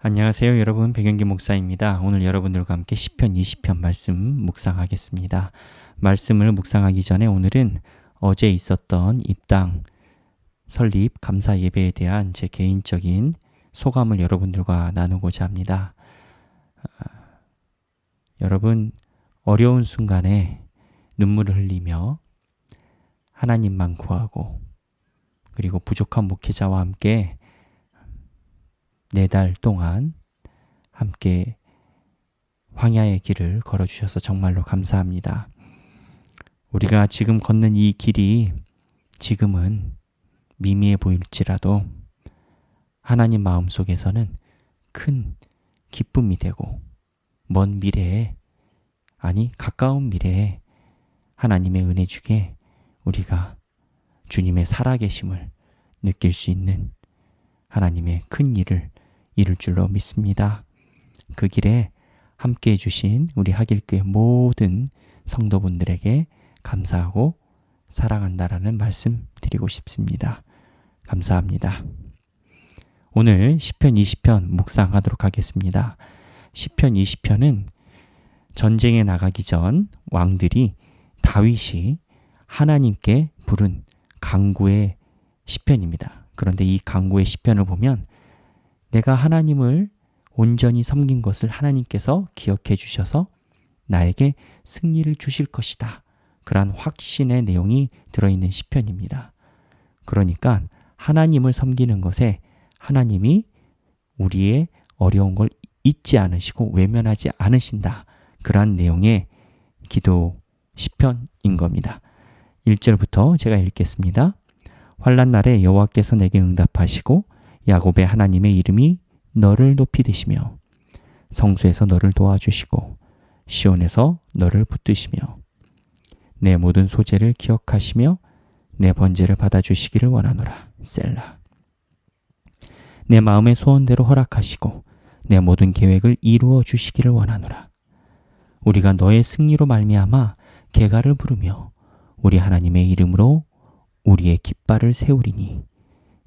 안녕하세요, 여러분. 백영기 목사입니다. 오늘 여러분들과 함께 시편 20편 말씀 묵상하겠습니다. 말씀을 묵상하기 전에 오늘은 어제 있었던 입당 설립 감사 예배에 대한 제 개인적인 소감을 여러분들과 나누고자 합니다. 여러분, 어려운 순간에 눈물을 흘리며 하나님만 구하고 그리고 부족한 목회자와 함께 4달 동안 함께 황야의 길을 걸어주셔서 정말로 감사합니다. 우리가 지금 걷는 이 길이 지금은 미미해 보일지라도 하나님 마음속에서는 큰 기쁨이 되고 먼 미래에, 아니 가까운 미래에 하나님의 은혜 주게 우리가 주님의 살아계심을 느낄 수 있는 하나님의 큰 일을 이룰 줄로 믿습니다. 그 길에 함께 해주신 우리 하길교회 모든 성도분들에게 감사하고 사랑한다라는 말씀 드리고 싶습니다. 감사합니다. 오늘 시편 20편 묵상하도록 하겠습니다. 시편 20편은 전쟁에 나가기 전 왕들이 다윗이 하나님께 부른 간구의 시편입니다. 그런데 이 간구의 시편을 보면 내가 하나님을 온전히 섬긴 것을 하나님께서 기억해 주셔서 나에게 승리를 주실 것이다. 그러한 확신의 내용이 들어있는 시편입니다. 그러니까 하나님을 섬기는 것에 하나님이 우리의 어려운 걸 잊지 않으시고 외면하지 않으신다. 그러한 내용의 기도 시편인 겁니다. 1절부터 제가 읽겠습니다. 환난 날에 여호와께서 내게 응답하시고 야곱의 하나님의 이름이 너를 높이 드시며 성소에서 너를 도와주시고 시온에서 너를 붙드시며 내 모든 소재를 기억하시며 내 번제를 받아주시기를 원하노라. 셀라. 내 마음의 소원대로 허락하시고 내 모든 계획을 이루어 주시기를 원하노라. 우리가 너의 승리로 말미암아 개가를 부르며 우리 하나님의 이름으로 우리의 깃발을 세우리니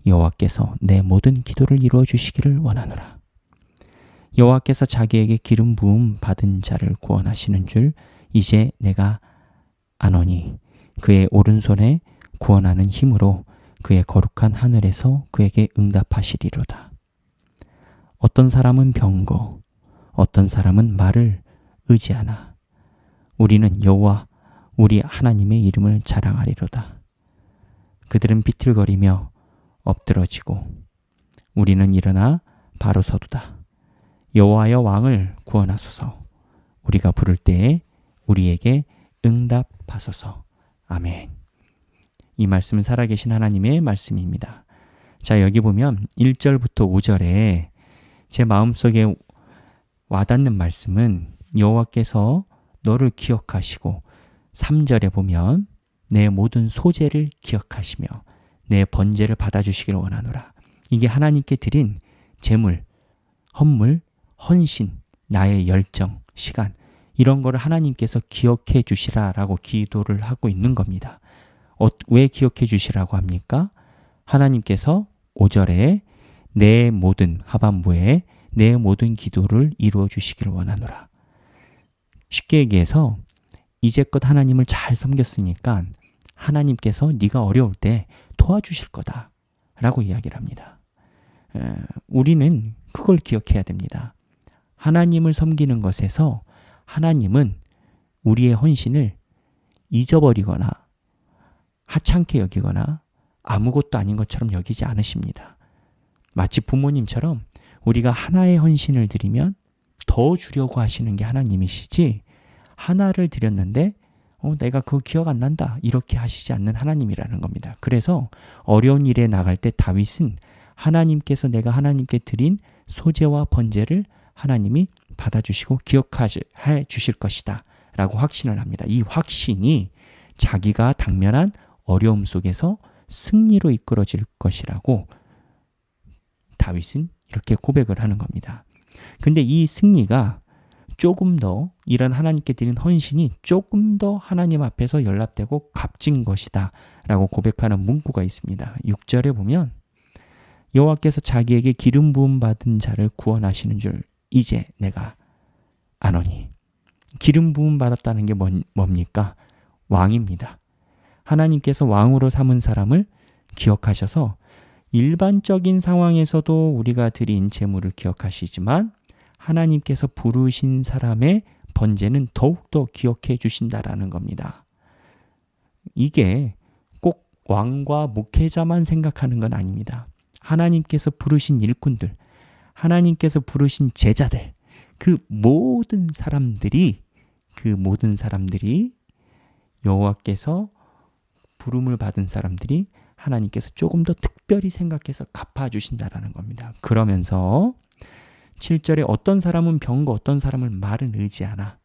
여호와께서 내 모든 기도를 이루어 주시기를 원하노라. 여호와께서 자기에게 기름 부음 받은 자를 구원하시는 줄 이제 내가 아노니 그의 오른손에 구원하는 힘으로 그의 거룩한 하늘에서 그에게 응답하시리로다. 어떤 사람은 병거, 어떤 사람은 말을 의지하나 우리는 여호와 우리 하나님의 이름을 자랑하리로다. 그들은 비틀거리며 엎드러지고 우리는 일어나 바로 서도다. 여호와여 왕을 구원하소서. 우리가 부를 때에 우리에게 응답하소서. 아멘. 이 말씀은 살아계신 하나님의 말씀입니다. 자, 여기 보면 1절부터 5절에 제 마음속에 와닿는 말씀은 여호와께서 너를 기억하시고 3절에 보면 내 모든 소재를 기억하시며 내 번제를 받아주시기를 원하노라. 이게 하나님께 드린 제물, 헌물, 헌신, 나의 열정, 시간 이런 거를 하나님께서 기억해 주시라라고 기도를 하고 있는 겁니다. 왜 기억해 주시라고 합니까? 하나님께서 5절에 내 모든 하반부에 내 모든 기도를 이루어 주시기를 원하노라. 쉽게 얘기해서 이제껏 하나님을 잘 섬겼으니까 하나님께서 네가 어려울 때 도와주실 거다 라고 이야기를 합니다. 우리는 그걸 기억해야 됩니다. 하나님을 섬기는 것에서 하나님은 우리의 헌신을 잊어버리거나 하찮게 여기거나 아무것도 아닌 것처럼 여기지 않으십니다. 마치 부모님처럼 우리가 하나의 헌신을 드리면 더 주려고 하시는 게 하나님이시지 하나를 드렸는데 내가 그거 기억 안 난다 이렇게 하시지 않는 하나님이라는 겁니다. 그래서 어려운 일에 나갈 때 다윗은 하나님께서 내가 하나님께 드린 소제와 번제를 하나님이 받아주시고 기억해 주실 것이다 라고 확신을 합니다. 이 확신이 자기가 당면한 어려움 속에서 승리로 이끌어질 것이라고 다윗은 이렇게 고백을 하는 겁니다. 근데 이 승리가 조금 더 이런 하나님께 드린 헌신이 조금 더 하나님 앞에서 연락되고 값진 것이다 라고 고백하는 문구가 있습니다. 6절에 보면 여호와께서 자기에게 기름 부음 받은 자를 구원하시는 줄 이제 내가 아노니. 기름 부음 받았다는 게 뭡니까? 왕입니다. 하나님께서 왕으로 삼은 사람을 기억하셔서 일반적인 상황에서도 우리가 드린 제물을 기억하시지만 하나님께서 부르신 사람의 번제는 더욱더 기억해 주신다라는 겁니다. 이게 꼭 왕과 목회자만 생각하는 건 아닙니다. 하나님께서 부르신 일꾼들, 하나님께서 부르신 제자들, 그 모든 사람들이 여호와께서 부름을 받은 사람들이 하나님께서 조금 더 특별히 생각해서 갚아주신다라는 겁니다. 그러면서 7절에 어떤 사람은 병거, 어떤 사람은 말은 의지하나.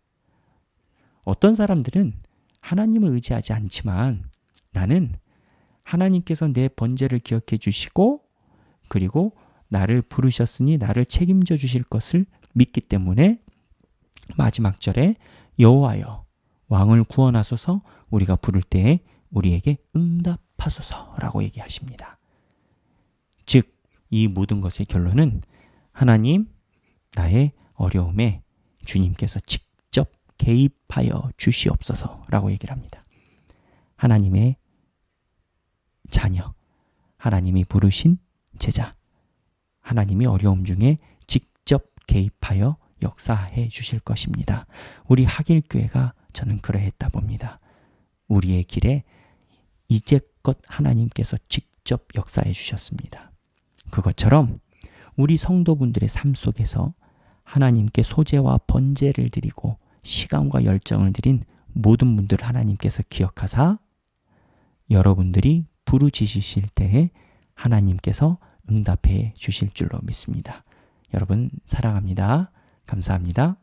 어떤 사람들은 하나님을 의지하지 않지만 나는 하나님께서 내 번제를 기억해 주시고 그리고 나를 부르셨으니 나를 책임져 주실 것을 믿기 때문에 마지막 절에 여호와여 왕을 구원하소서 우리가 부를 때에 우리에게 응답하소서라고 얘기하십니다. 즉 이 모든 것의 결론은 하나님 나의 어려움에 주님께서 직접 개입하여 주시옵소서라고 얘기를 합니다. 하나님의 자녀, 하나님이 부르신 제자, 하나님이 어려움 중에 직접 개입하여 역사해 주실 것입니다. 우리 하길교회가 저는 그러했다 봅니다. 우리의 길에 이제껏 하나님께서 직접 역사해 주셨습니다. 그것처럼 우리 성도분들의 삶 속에서 하나님께 소제와 번제를 드리고 시간과 열정을 드린 모든 분들 하나님께서 기억하사 여러분들이 부르짖으실 때에 하나님께서 응답해 주실 줄로 믿습니다. 여러분 사랑합니다. 감사합니다.